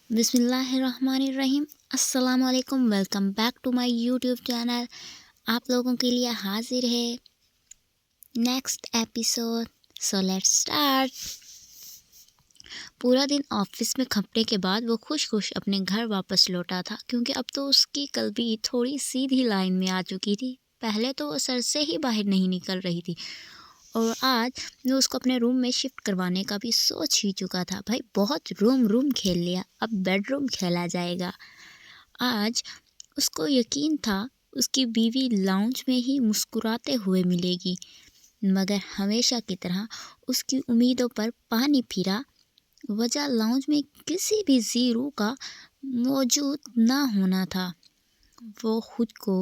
بسم اللہ الرحمن الرحیم۔ السلام علیکم، welcome back to my YouTube channel. آپ لوگوں کے لیے حاضر ہے next episode, so let's start. پورا دن آفس میں کھپنے کے بعد وہ خوش اپنے گھر واپس لوٹا تھا، کیونکہ اب تو اس کی قلبی تھوڑی سیدھی لائن میں آ چکی تھی۔ پہلے تو وہ سر سے ہی باہر نہیں نکل رہی تھی، اور آج وہ اس کو اپنے روم میں شفٹ کروانے کا بھی سوچ ہی چکا تھا۔ بھائی بہت روم کھیل لیا، اب بیڈ روم کھیلا جائے گا۔ آج اس کو یقین تھا اس کی بیوی لاؤنج میں ہی مسکراتے ہوئے ملے گی، مگر ہمیشہ کی طرح اس کی امیدوں پر پانی پھرا۔ وجہ لاؤنج میں کسی بھی زیرو کا موجود نہ ہونا تھا۔ وہ خود کو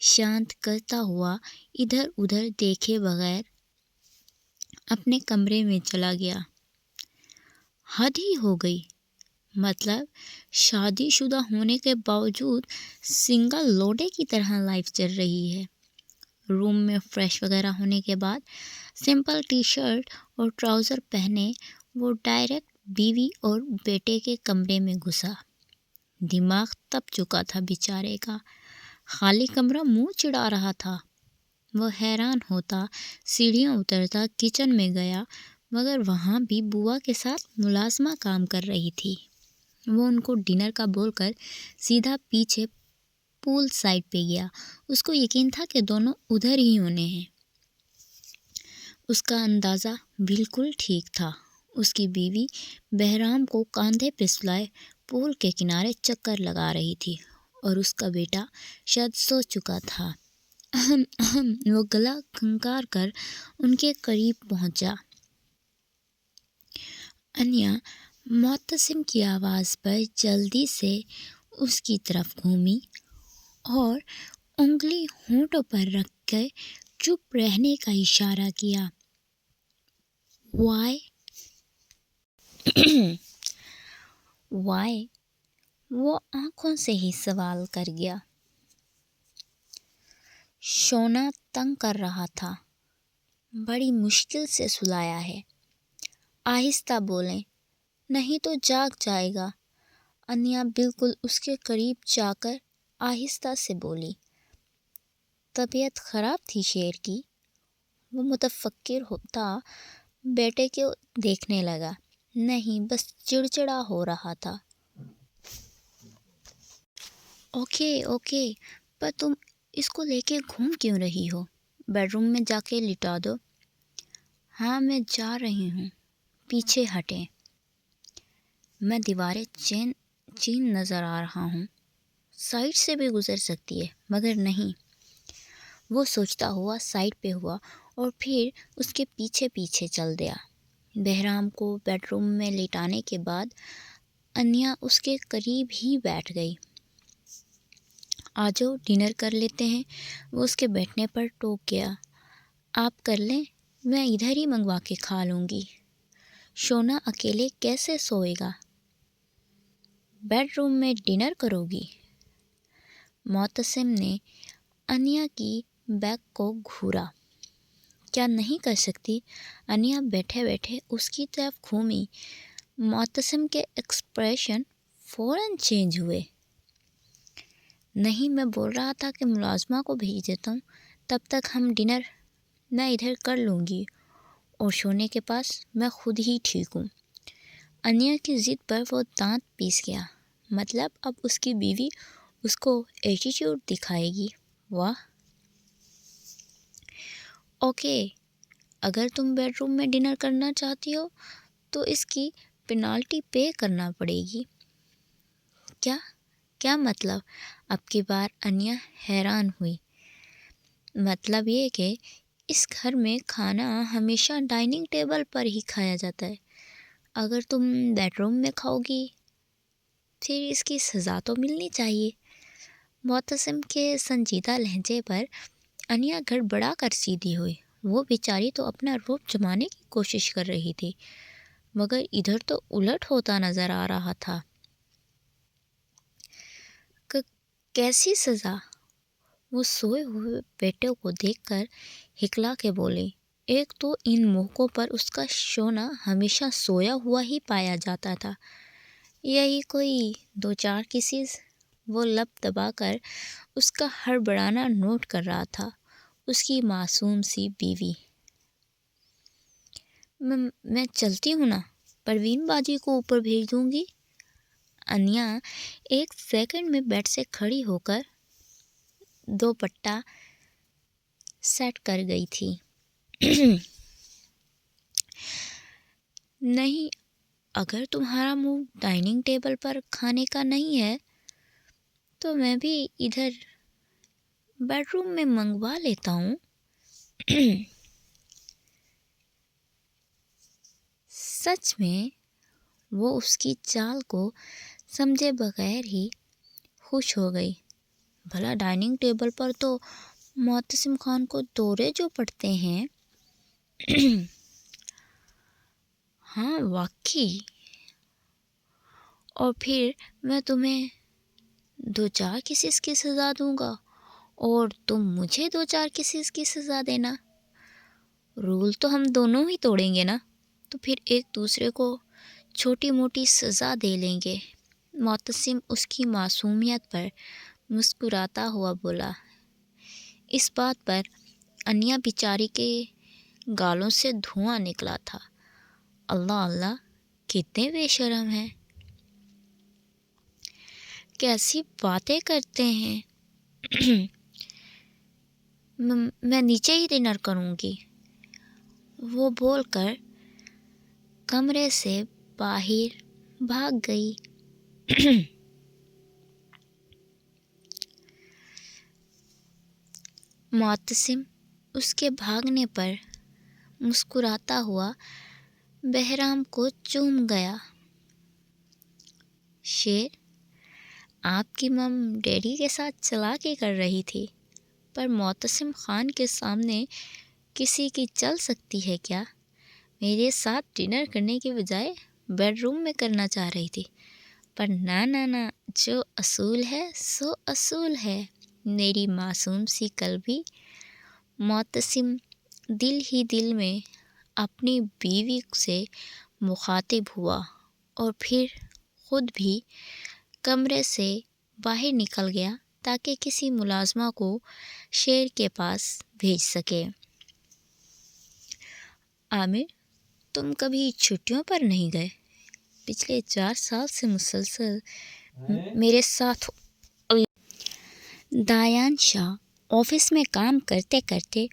شانت کرتا ہوا ادھر ادھر دیکھے بغیر اپنے کمرے میں چلا گیا۔ حد ہی ہو گئی، مطلب شادی شدہ ہونے کے باوجود سنگل لوڈے کی طرح لائف چل رہی ہے۔ روم میں فریش وغیرہ ہونے کے بعد سمپل ٹی شرٹ اور ٹراؤزر پہنے وہ ڈائریکٹ بیوی اور بیٹے کے کمرے میں گھسا۔ دماغ تپ چکا تھا بیچارے کا، خالی کمرہ منہ چڑھا رہا تھا۔ وہ حیران ہوتا سیڑھیاں اترتا کچن میں گیا، مگر وہاں بھی بوا کے ساتھ ملازمہ کام کر رہی تھی۔ وہ ان کو ڈنر کا بول کر سیدھا پیچھے پول سائڈ پہ گیا۔ اس کو یقین تھا کہ دونوں ادھر ہی ہونے ہیں۔ اس کا اندازہ بالکل ٹھیک تھا۔ اس کی بیوی بہرام کو کاندھے پہ سلائے پول کے کنارے چکر لگا رہی تھی، اور اس کا بیٹا شاید سو چکا تھا۔ وہ گلا کھنکار کر ان کے قریب پہنچا۔ انیا معتصم کی آواز پر جلدی سے اس کی طرف گھومی اور انگلی ہونٹوں پر رکھ کے چپ رہنے کا اشارہ کیا۔ وائی وائی وہ آنکھوں سے ہی سوال کر گیا۔ شونا تنگ کر رہا تھا، بڑی مشکل سے سلایا ہے۔ آہستہ بولیں، نہیں تو جاگ جائے گا۔ انیا بالکل اس کے قریب جا کر آہستہ سے بولی۔ طبیعت خراب تھی شیر کی۔ وہ متفکر ہوتا بیٹے کو دیکھنے لگا۔ نہیں، بس چڑچڑا ہو رہا تھا۔ اوکے، پر تم اس کو لے کے گھوم کیوں رہی ہو؟ بیڈ روم میں جا کے لٹا دو۔ ہاں میں جا رہی ہوں، پیچھے ہٹیں۔ میں دیواریں چین نظر آ رہا ہوں، سائڈ سے بھی گزر سکتی ہے، مگر نہیں۔ وہ سوچتا ہوا سائڈ پہ ہوا اور پھر اس کے پیچھے پیچھے چل دیا۔ بہرام کو بیڈ روم میں لٹانے کے بعد انیا اس کے قریب ہی بیٹھ گئی۔ آجو ڈنر کر لیتے ہیں۔ وہ اس کے بیٹھنے پر ٹوک گیا۔ آپ کر لیں، میں ادھر ہی منگوا کے کھا لوں گی۔ شونا اکیلے کیسے سوئے گا؟ بیڈ روم میں ڈنر کرو گی؟ معتصم نے انیا کی بیک کو گھورا۔ کیا نہیں کر سکتی؟ انیا بیٹھے بیٹھے اس کی طرف گھومی۔ معتصم کے ایکسپریشن فوراً چینج ہوئے۔ نہیں، میں بول رہا تھا کہ ملازمہ کو بھیج دیتا ہوں، تب تک ہم ڈنر میں ادھر کر لوں گی، اور سونے کے پاس میں خود ہی ٹھیک ہوں۔ انیا کی ضد پر وہ دانت پیس گیا۔ مطلب اب اس کی بیوی اس کو ایٹیٹیوڈ دکھائے گی؟ واہ! اوکے، اگر تم بیڈ روم میں ڈنر کرنا چاہتی ہو تو اس کی پینالٹی پے کرنا پڑے گی۔ کیا مطلب؟ اب کی بار انیا حیران ہوئی۔ مطلب یہ کہ اس گھر میں کھانا ہمیشہ ڈائننگ ٹیبل پر ہی کھایا جاتا ہے۔ اگر تم بیڈ روم میں کھاؤ گی پھر اس کی سزا تو ملنی چاہیے۔ معتصم کے سنجیدہ لہجے پر انیا گڑبڑا کر سیدھی ہوئی۔ وہ بیچاری تو اپنا روب جمانے کی کوشش کر رہی تھی، مگر ادھر تو الٹ ہوتا نظر آ رہا تھا۔ کیسی سزا؟ وہ سوئے ہوئے بیٹے کو دیکھ کر ہکلا کے بولی۔ ایک تو ان موقعوں پر اس کا شونا ہمیشہ سویا ہوا ہی پایا جاتا تھا، یہی کوئی دو چار کیسز؟ وہ لب دبا کر اس کا ہڑبڑانا نوٹ کر رہا تھا۔ اس کی معصوم سی بیوی۔ میں چلتی ہوں نا، پروین باجی کو اوپر بھیج دوں گی۔ انیا ایک سیکنڈ میں بیڈ سے کھڑی ہو کر دوپٹہ سیٹ کر گئی تھی۔ نہیں، اگر تمہارا منہ ڈائننگ ٹیبل پر کھانے کا نہیں ہے تو میں بھی ادھر بیڈ روم میں منگوا لیتا ہوں۔ سچ میں وہ اس کی چال کو سمجھے بغیر ہی خوش ہو گئی۔ بھلا ڈائننگ ٹیبل پر تو معتصم خان کو دورے جو پڑتے ہیں۔ ہاں واقعی، اور پھر میں تمہیں دو چار کیسز کی سزا دوں گا اور تم مجھے دو چار کیسز کی سزا دینا۔ رول تو ہم دونوں ہی توڑیں گے نا، تو پھر ایک دوسرے کو چھوٹی موٹی سزا دے لیں گے۔ معتصم اس کی معصومیت پر مسکراتا ہوا بولا۔ اس بات پر انیا بیچاری کے گالوں سے دھواں نکلا تھا۔ اللہ اللہ، کتنے بے شرم ہیں، کیسی باتیں کرتے ہیں۔ میں نیچے ہی ڈنر کروں گی، وہ بول کر کمرے سے باہر بھاگ گئی۔ معتصم اس کے بھاگنے پر مسکراتا ہوا بہرام کو چوم گیا۔ شیر، آپ کی مم ڈیڈی کے ساتھ چلاکی کر رہی تھی، پر معتصم خان کے سامنے کسی کی چل سکتی ہے کیا؟ میرے ساتھ ڈنر کرنے کی بجائے بیڈ روم میں کرنا چاہ رہی تھی، پر نہ، جو اصول ہے سو اصول ہے میری معصوم سی قلبی۔ معتصم دل ہی دل میں اپنی بیوی سے مخاطب ہوا اور پھر خود بھی کمرے سے باہر نکل گیا تاکہ کسی ملازمہ کو شیر کے پاس بھیج سکے۔ عامر، تم کبھی چھٹیوں پر نہیں گئے؟ پچھلے 4 سال سے مسلسل میرے ساتھ دایان شاہ آفس میں کام کرتے کرتے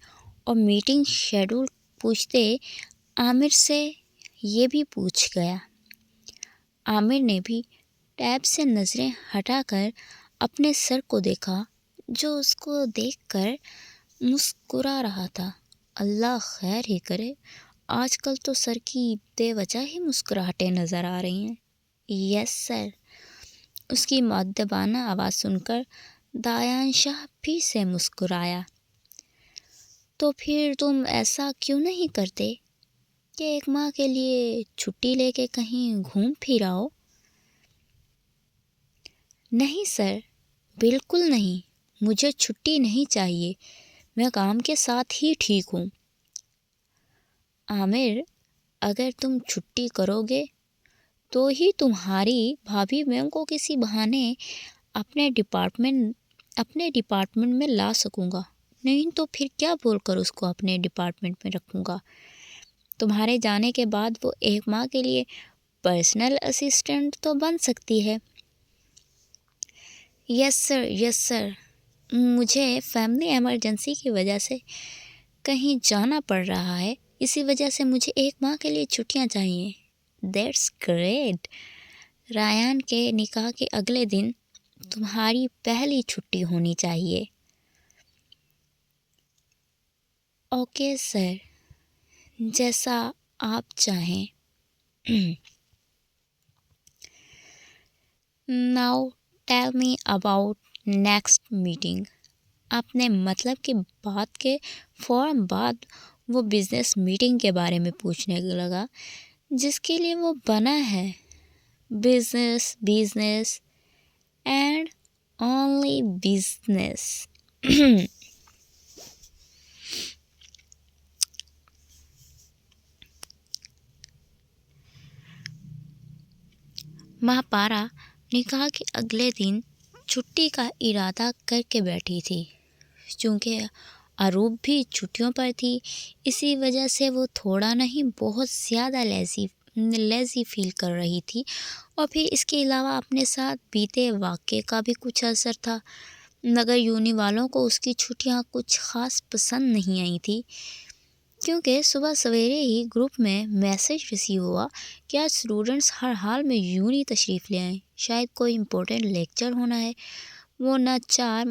اور میٹنگ شیڈول پوچھتے عامر سے یہ بھی پوچھ گیا۔ عامر نے بھی ٹیب سے نظریں ہٹا کر اپنے سر کو دیکھا جو اس کو دیکھ کر مسکرا رہا تھا۔ اللہ خیر ہی کرے، آج کل تو سر کی بے وجہ ہی مسکراہٹیں نظر آ رہی ہیں۔ یس سر، اس کی مؤدبانہ آواز سن کر دایان شاہ پھر سے مسکرایا۔ تو پھر تم ایسا کیوں نہیں کرتے کہ ایک ماہ کے لیے چھٹی لے کے کہیں گھوم پھر آؤ؟ نہیں سر، بالکل نہیں، مجھے چھٹی نہیں چاہیے، میں کام کے ساتھ ہی ٹھیک ہوں۔ عامر، اگر تم چھٹی کرو گے تو ہی تمہاری بھابھی میں کو کسی بہانے اپنے ڈپارٹمنٹ میں لا سکوں گا، نہیں تو پھر کیا بول کر اس کو اپنے ڈپارٹمنٹ میں رکھوں گا۔ تمہارے جانے کے بعد وہ ایک ماہ کے لیے پرسنل اسسٹنٹ تو بن سکتی ہے۔ یس سر، مجھے فیملی ایمرجنسی کی وجہ سے کہیں جانا پڑ رہا ہے، اسی وجہ سے مجھے ایک ماہ کے لیے چھٹیاں چاہیے۔ دیٹس گریٹ، رایان کے نکاح کے اگلے دن تمہاری پہلی چھٹی ہونی چاہیے۔ اوکے سر، جیسا آپ چاہیں۔ Now tell me about next meeting. اپنے مطلب کی بات کے فوراً بعد وہ بزنس میٹنگ کے بارے میں پوچھنے لگا جس کے لیے وہ بنا ہے۔ Business and only business. مہاپارا نے کہا کہ اگلے دن چھٹی کا ارادہ کر کے بیٹھی تھی۔ چونکہ اروپ بھی چھٹیوں پر تھی، اسی وجہ سے وہ تھوڑا نہیں بہت زیادہ لیزی فیل کر رہی تھی، اور پھر اس کے علاوہ اپنے ساتھ بیتے واقعے کا بھی کچھ اثر تھا۔ مگر یونی والوں کو اس کی چھٹیاں کچھ خاص پسند نہیں آئی تھی، کیونکہ صبح سویرے ہی گروپ میں میسج ریسیو ہوا کہ آج اسٹوڈنٹس ہر حال میں یونی تشریف لے آئیں، شاید کوئی امپورٹنٹ لیکچر ہونا ہے۔ وہ نہ چار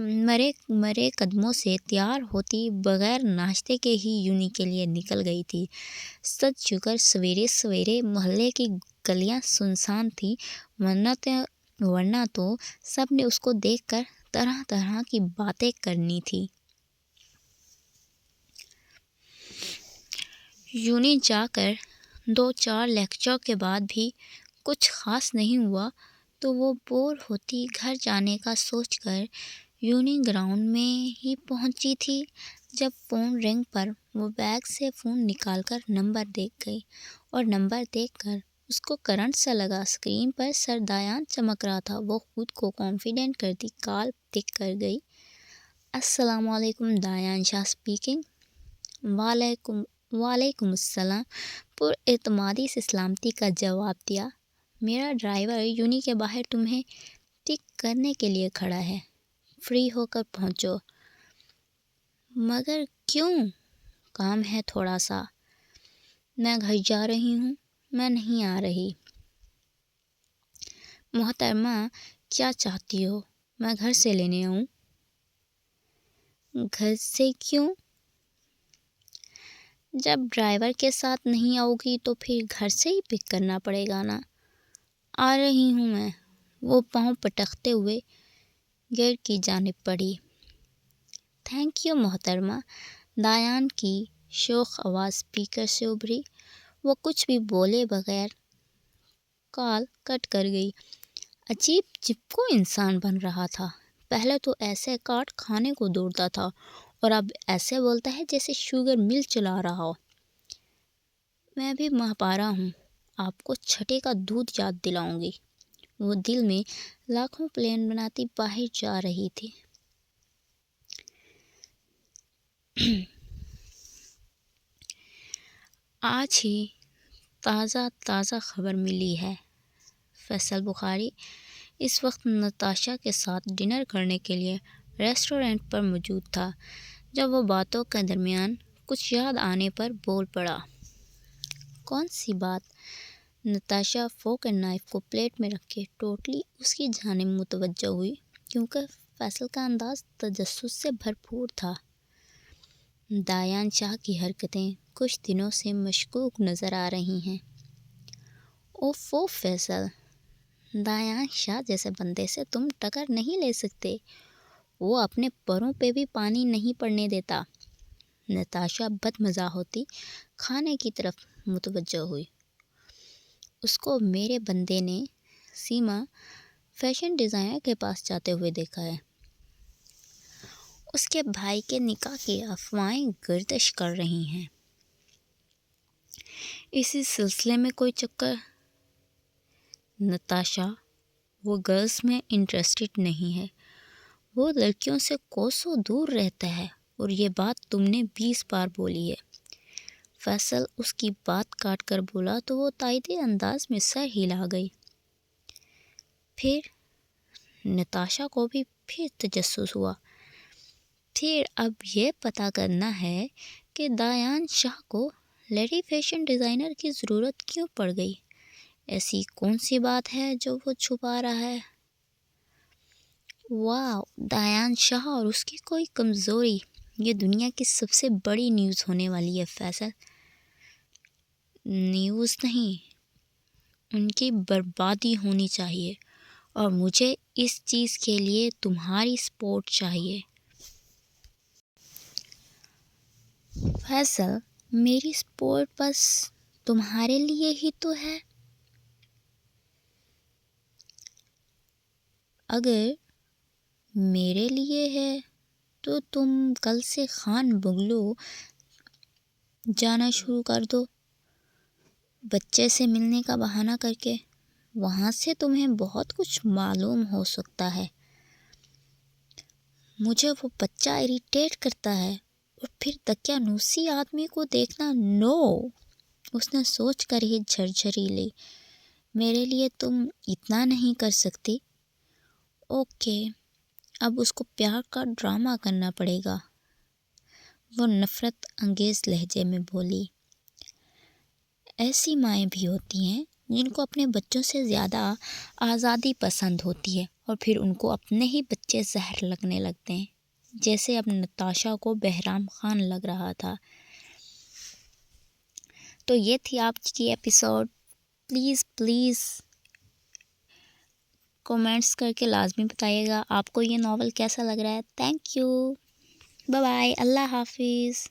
مرے قدموں سے تیار ہوتی بغیر ناشتے کے ہی یونی کے لیے نکل گئی تھی۔ سچ شکر سویرے سویرے محلے کی گلیاں سنسان تھیں، ورنہ تو سب نے اس کو دیکھ کر طرح طرح کی باتیں کرنی تھی۔ یونی جا کر 2-4 لیکچر کے بعد بھی کچھ خاص نہیں ہوا تو وہ بور ہوتی گھر جانے کا سوچ کر یونی گراؤنڈ میں ہی پہنچی تھی جب فون رنگ پر وہ بیگ سے فون نکال کر نمبر دیکھ گئی، اور نمبر دیکھ کر اس کو کرنٹ سا لگا۔ اسکرین پر سر دایان چمک رہا تھا۔ وہ خود کو کانفیڈنٹ کرتی کال پک کر گئی۔ السلام علیکم، دایان شاہ اسپیکنگ۔ وعلیکم السلام، پر اعتمادی سے سلامتی کا جواب دیا۔ میرا ڈرائیور یونی کے باہر تمہیں پک کرنے کے لیے کھڑا ہے، فری ہو کر پہنچو۔ مگر کیوں؟ کام ہے تھوڑا سا۔ میں گھر جا رہی ہوں، میں نہیں آ رہی۔ محترمہ کیا چاہتی ہو میں گھر سے لینے آؤں؟ گھر سے کیوں؟ جب ڈرائیور کے ساتھ نہیں آؤ گی تو پھر گھر سے ہی پک کرنا پڑے گا نا۔ آ رہی ہوں میں، وہ پاؤں پٹکتے ہوئے گیٹ کی جانب بڑھی۔ تھینک یو محترمہ، دایان کی شوخ آواز اسپیکر سے ابھری۔ وہ کچھ بھی بولے بغیر کال کٹ کر گئی۔ عجیب چپکو انسان بن رہا تھا۔ پہلے تو ایسے کاٹ کھانے کو دوڑتا تھا، اور اب ایسے بولتا ہے جیسے شوگر مل چلا رہا ہو۔ میں بھی مہاپارا ہوں، آپ کو چھٹے کا دودھ یاد دلاؤں گی۔ وہ دل میں لاکھوں پلان بناتی باہر جا رہی تھی۔ آج ہی تازہ خبر ملی ہے۔ فیصل بخاری اس وقت نتاشا کے ساتھ ڈنر کرنے کے لیے ریسٹورینٹ پر موجود تھا۔ جب وہ باتوں کے درمیان کچھ یاد آنے پر بول پڑا۔ کون سی بات؟ نتاشا فورک اینڈ نائف کو پلیٹ میں رکھے ٹوٹلی اس کی جانب متوجہ ہوئی، کیونکہ فیصل کا انداز تجسس سے بھرپور تھا۔ دایان شاہ کی حرکتیں کچھ دنوں سے مشکوک نظر آ رہی ہیں۔ اوفو فیصل، دایان شاہ جیسے بندے سے تم ٹکر نہیں لے سکتے، وہ اپنے پروں پہ بھی پانی نہیں پڑنے دیتا۔ نتاشا بدمزہ ہوتی کھانے کی طرف متوجہ ہوئی۔ اس کو میرے بندے نے سیما فیشن ڈیزائنر کے پاس جاتے ہوئے دیکھا ہے۔ اس کے بھائی کے نکاح کی افواہیں گردش کر رہی ہیں۔ اسی سلسلے میں کوئی چکر؟ نتاشا وہ گرلز میں انٹرسٹڈ نہیں ہے، وہ لڑکیوں سے کوسوں دور رہتا ہے، اور یہ بات تم نے 20 بار بولی ہے۔ فیصل اس کی بات کاٹ کر بولا تو وہ تائیدی انداز میں سر ہلا گئی۔ پھر نتاشا کو بھی پھر تجسس ہوا۔ پھر اب یہ پتہ کرنا ہے کہ دایان شاہ کو لیڈی فیشن ڈیزائنر کی ضرورت کیوں پڑ گئی۔ ایسی کون سی بات ہے جو وہ چھپا رہا ہے؟ واو، دایان شاہ اور اس کی کوئی کمزوری، یہ دنیا کی سب سے بڑی نیوز ہونے والی ہے فیصل۔ نیوز نہیں، ان کی بربادی ہونی چاہیے، اور مجھے اس چیز کے لیے تمہاری سپورٹ چاہیے۔ فیصل، میری سپورٹ بس تمہارے لیے ہی تو ہے۔ اگر میرے لیے ہے تو تم کل سے خان بنگلو جانا شروع کر دو، بچے سے ملنے کا بہانہ کر کے۔ وہاں سے تمہیں بہت کچھ معلوم ہو سکتا ہے۔ مجھے وہ بچہ اریٹیٹ کرتا ہے، اور پھر دقیانوسی آدمی کو دیکھنا نو۔ اس نے سوچ کر ہی جھرجھری لی۔ میرے لیے تم اتنا نہیں کر سکتی؟ اوکے، اب اس کو پیار کا ڈرامہ کرنا پڑے گا، وہ نفرت انگیز لہجے میں بولی۔ ایسی مائیں بھی ہوتی ہیں جن کو اپنے بچوں سے زیادہ آزادی پسند ہوتی ہے، اور پھر ان کو اپنے ہی بچے زہر لگنے لگتے ہیں، جیسے اب نتاشا کو بہرام خان لگ رہا تھا۔ تو یہ تھی آج کی ایپیسوڈ۔ پلیز کومنٹس کر کے لازمی بتائیے گا آپ کو یہ ناول کیسا لگ رہا ہے۔ تھینک یو، بائے بائے، اللہ حافظ۔